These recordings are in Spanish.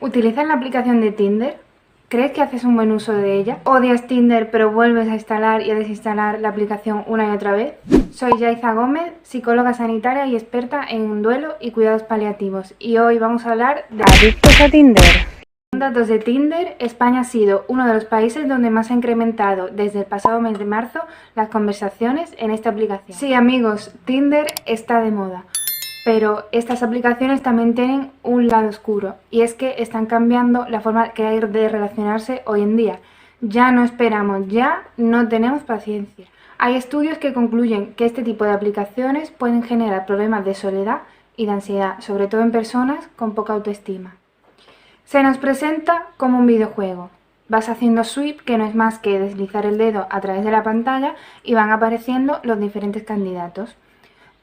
¿Utilizas la aplicación de Tinder? ¿Crees que haces un buen uso de ella? ¿Odias Tinder pero vuelves a instalar y a desinstalar la aplicación una y otra vez? Soy Yaiza Gómez, psicóloga sanitaria y experta en duelo y cuidados paliativos, y hoy vamos a hablar de adictos a Tinder. Según datos de Tinder, España ha sido uno de los países donde más ha incrementado desde el pasado mes de marzo las conversaciones en esta aplicación. Sí, amigos, Tinder está de moda. Pero estas aplicaciones también tienen un lado oscuro, y es que están cambiando la forma que hay de relacionarse hoy en día. Ya no esperamos, ya no tenemos paciencia. Hay estudios que concluyen que este tipo de aplicaciones pueden generar problemas de soledad y de ansiedad, sobre todo en personas con poca autoestima. Se nos presenta como un videojuego. Vas haciendo swipe, que no es más que deslizar el dedo a través de la pantalla, y van apareciendo los diferentes candidatos.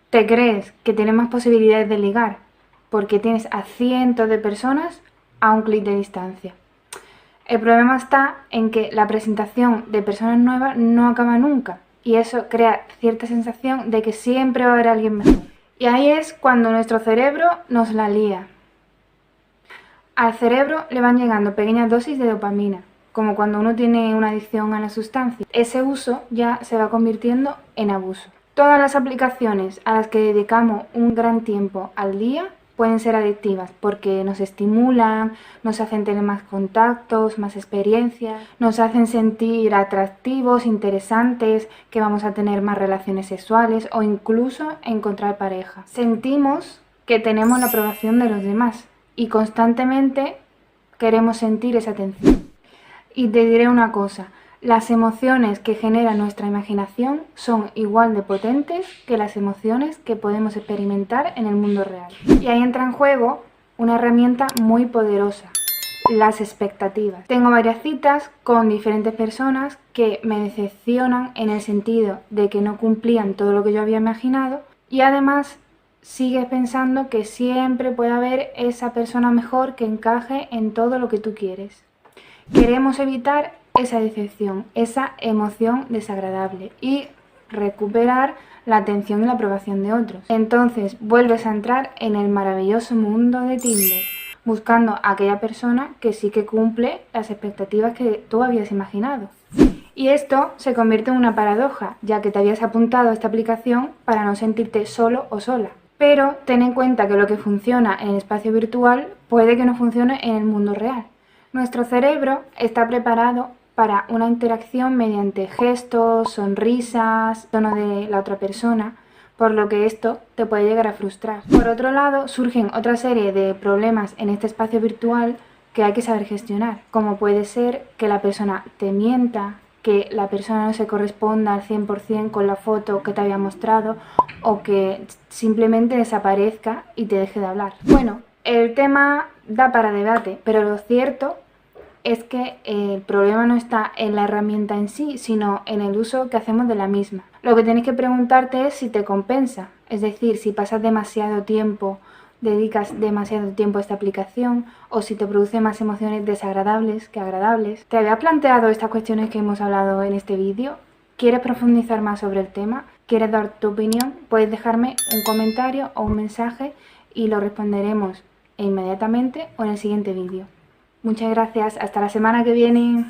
¿Te crees que tienes más posibilidades de ligar porque tienes a cientos de personas a un clic de distancia? El problema está en que la presentación de personas nuevas no acaba nunca, y eso crea cierta sensación de que siempre va a haber alguien mejor. Y ahí es cuando nuestro cerebro nos la lía. Al cerebro le van llegando pequeñas dosis de dopamina, como cuando uno tiene una adicción a la sustancia. Ese uso ya se va convirtiendo en abuso. Todas las aplicaciones a las que dedicamos un gran tiempo al día pueden ser adictivas porque nos estimulan, nos hacen tener más contactos, más experiencias, nos hacen sentir atractivos, interesantes, que vamos a tener más relaciones sexuales o incluso encontrar pareja. Sentimos que tenemos la aprobación de los demás y constantemente queremos sentir esa atención. Y te diré una cosa. Las emociones que genera nuestra imaginación son igual de potentes que las emociones que podemos experimentar en el mundo real. Y ahí entra en juego una herramienta muy poderosa: las expectativas. Tengo varias citas con diferentes personas que me decepcionan en el sentido de que no cumplían todo lo que yo había imaginado, y además sigues pensando que siempre puede haber esa persona mejor que encaje en todo lo que tú quieres. Queremos evitar esa decepción, esa emoción desagradable, y recuperar la atención y la aprobación de otros. Entonces vuelves a entrar en el maravilloso mundo de Tinder, buscando a aquella persona que sí que cumple las expectativas que tú habías imaginado. Y esto se convierte en una paradoja, ya que te habías apuntado a esta aplicación para no sentirte solo o sola. Pero ten en cuenta que lo que funciona en el espacio virtual puede que no funcione en el mundo real. Nuestro cerebro está preparado para una interacción mediante gestos, sonrisas, tono de la otra persona, por lo que esto te puede llegar a frustrar. Por otro lado, surgen otra serie de problemas en este espacio virtual que hay que saber gestionar, como puede ser que la persona te mienta, que la persona no se corresponda al 100% con la foto que te había mostrado, o que simplemente desaparezca y te deje de hablar. Bueno, el tema da para debate, pero lo cierto es que el problema no está en la herramienta en sí, sino en el uso que hacemos de la misma. Lo que tienes que preguntarte es si te compensa, es decir, si pasas demasiado tiempo, dedicas demasiado tiempo a esta aplicación, o si te produce más emociones desagradables que agradables. ¿Te había planteado estas cuestiones que hemos hablado en este vídeo? ¿Quieres profundizar más sobre el tema? ¿Quieres dar tu opinión? Puedes dejarme un comentario o un mensaje y lo responderemos inmediatamente o en el siguiente vídeo. Muchas gracias, hasta la semana que viene.